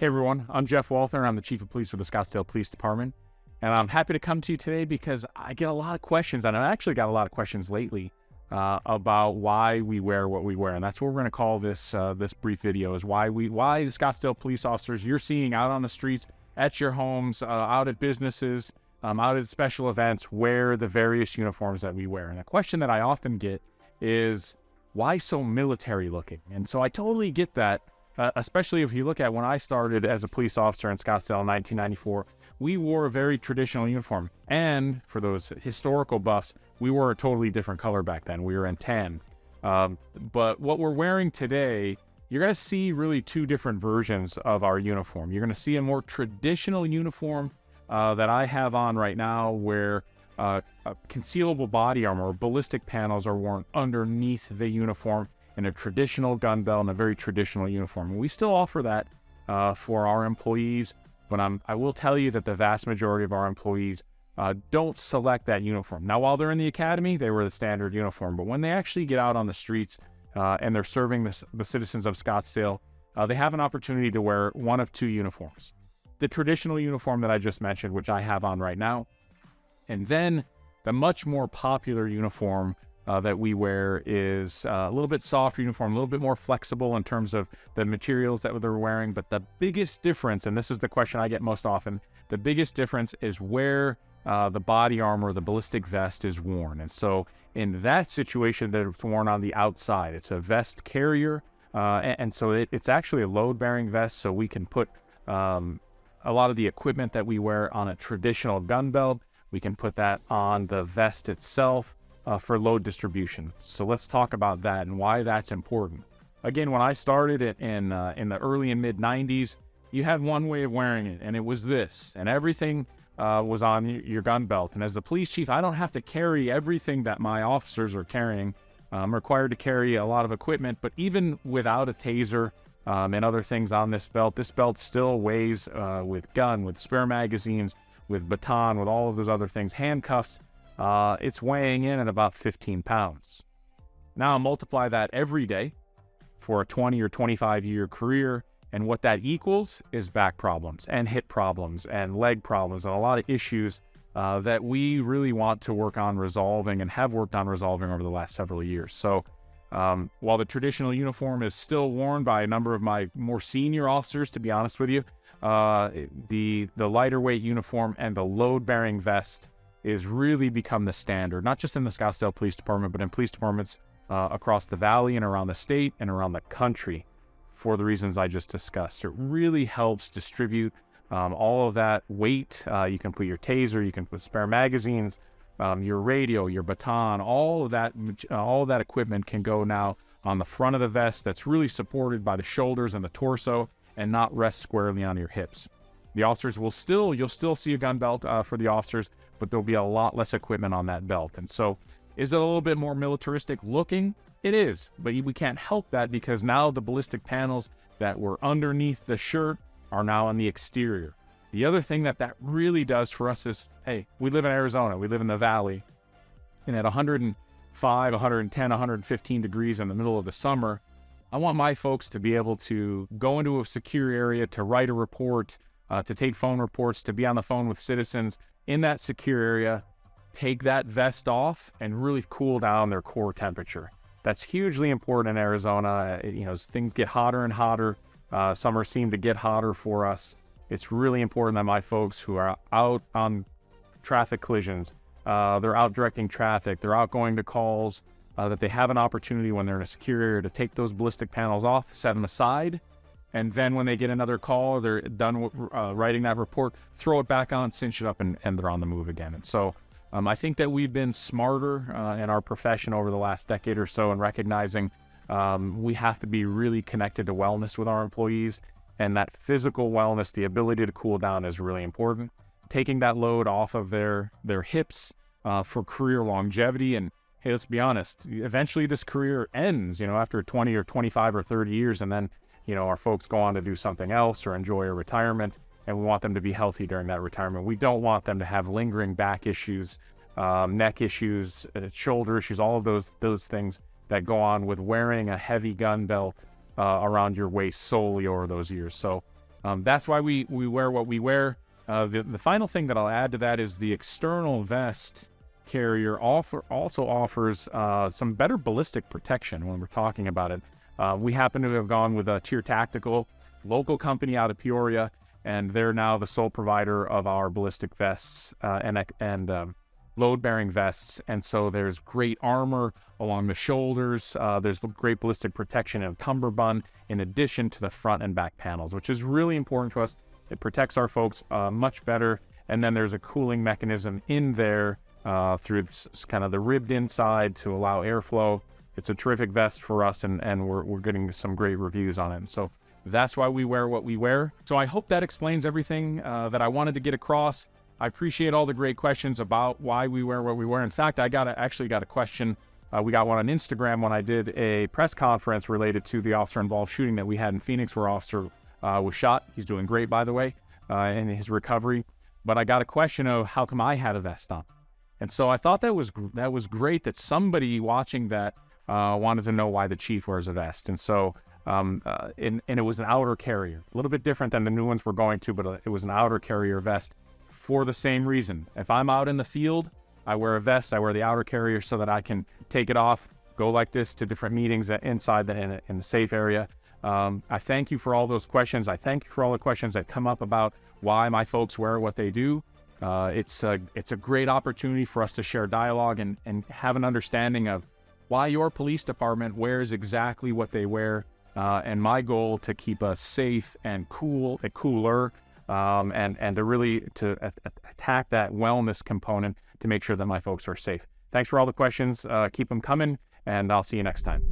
Hey everyone, I'm Jeff Walther. I'm the Chief of Police for the Scottsdale Police Department. And I'm happy to come to you today because I get a lot of questions, and I actually got a lot of questions lately about why we wear what we wear. And that's what we're going to call this brief video, is why the Scottsdale police officers you're seeing out on the streets, at your homes, out at businesses, out at special events, wear the various uniforms that we wear. And the question that I often get is, why so military looking? And so I totally get that. Especially if you look at when I started as a police officer in Scottsdale in 1994, we wore a very traditional uniform. And for those historical buffs, we wore a totally different color back then. We were in tan. But what we're wearing today, you're going to see really two different versions of our uniform. You're going to see a more traditional uniform that I have on right now, where concealable body armor or ballistic panels are worn underneath the uniform, in a traditional gun belt and a very traditional uniform. And we still offer that for our employees, but I will tell you that the vast majority of our employees don't select that uniform. Now, while they're in the academy, they wear the standard uniform, but when they actually get out on the streets and they're serving the citizens of Scottsdale, they have an opportunity to wear one of two uniforms. The traditional uniform that I just mentioned, which I have on right now, and then the much more popular uniform that we wear is a little bit softer uniform, a little bit more flexible in terms of the materials that they're wearing. But the biggest difference, and this is the question I get most often, the biggest difference is where the body armor, the ballistic vest is worn. And so in that situation, that it's worn on the outside. It's a vest carrier, and so it's actually a load-bearing vest, so we can put a lot of the equipment that we wear on a traditional gun belt. We can put that on the vest itself for load distribution. So let's talk about that and why that's important. Again, when I started it in the early and mid 90s, you had one way of wearing it, and it was this, and everything was on your gun belt. And as the police chief, I don't have to carry everything that my officers are carrying. I'm required to carry a lot of equipment, but even without a taser and other things on this belt still weighs with gun, with spare magazines, with baton, with all of those other things, handcuffs. It's weighing in at about 15 pounds. Now multiply that every day for a 20 or 25 year career, and what that equals is back problems and hip problems and leg problems and a lot of issues that we really want to work on resolving and have worked on resolving over the last several years. So while the traditional uniform is still worn by a number of my more senior officers, to be honest with you, the lighter weight uniform and the load-bearing vest is really become the standard, not just in the Scottsdale Police Department, but in police departments across the valley and around the state and around the country, for the reasons I just discussed. It really helps distribute all of that weight. You can put your taser, you can put spare magazines, your radio, your baton, all of that equipment can go now on the front of the vest, that's really supported by the shoulders and the torso and not rest squarely on your hips. The officers you'll still see a gun belt for the officers, but there'll be a lot less equipment on that belt. And so, is it a little bit more militaristic looking? It is, but we can't help that because now the ballistic panels that were underneath the shirt are now on the exterior. The other thing that really does for us is, hey, we live in Arizona, we live in the valley, and at 105, 110, 115 degrees in the middle of the summer, I want my folks to be able to go into a secure area, to write a report, to take phone reports, to be on the phone with citizens in that secure area, take that vest off and really cool down their core temperature. That's hugely important in Arizona. As things get hotter and hotter, summer seem to get hotter for us. It's really important that my folks who are out on traffic collisions, they're out directing traffic, they're out going to calls, that they have an opportunity when they're in a secure area to take those ballistic panels off, set them aside, and then when they get another call, they're done writing that report, throw it back on, cinch it up, and they're on the move again. And so I think that we've been smarter in our profession over the last decade or so in recognizing we have to be really connected to wellness with our employees, and that physical wellness, the ability to cool down, is really important. Taking that load off of their hips for career longevity. And hey, let's be honest, eventually this career ends, after 20 or 25 or 30 years, and then our folks go on to do something else or enjoy a retirement, and we want them to be healthy during that retirement. We don't want them to have lingering back issues, neck issues, shoulder issues, all of those things that go on with wearing a heavy gun belt around your waist solely over those years. So That's why we wear what we wear. The final thing that I'll add to that is the external vest carrier also offers some better ballistic protection when we're talking about it. We happen to have gone with a Tier Tactical, local company out of Peoria, and they're now the sole provider of our ballistic vests and load-bearing vests. And so there's great armor along the shoulders. There's great ballistic protection and cummerbund in addition to the front and back panels, which is really important to us. It protects our folks much better. And then there's a cooling mechanism in there through kind of the ribbed inside to allow airflow. It's a terrific vest for us, and we're getting some great reviews on it. And so that's why we wear what we wear. So I hope that explains everything that I wanted to get across. I appreciate all the great questions about why we wear what we wear. In fact, I actually got a question. We got one on Instagram when I did a press conference related to the officer-involved shooting that we had in Phoenix, where officer was shot. He's doing great, by the way, in his recovery. But I got a question of how come I had a vest on. And so I thought that was great that somebody watching that wanted to know why the chief wears a vest. And so and it was an outer carrier, a little bit different than the new ones we're going to, but it was an outer carrier vest for the same reason. If I'm out in the field, I wear a vest, I wear the outer carrier so that I can take it off, go like this to different meetings inside in the safe area. I thank you for all those questions. I thank you for all the questions that come up about why my folks wear what they do. It's a great opportunity for us to share dialogue and have an understanding of why your police department wears exactly what they wear. And my goal to keep us safe and cooler, and to really attack that wellness component to make sure that my folks are safe. Thanks for all the questions. Keep them coming, and I'll see you next time.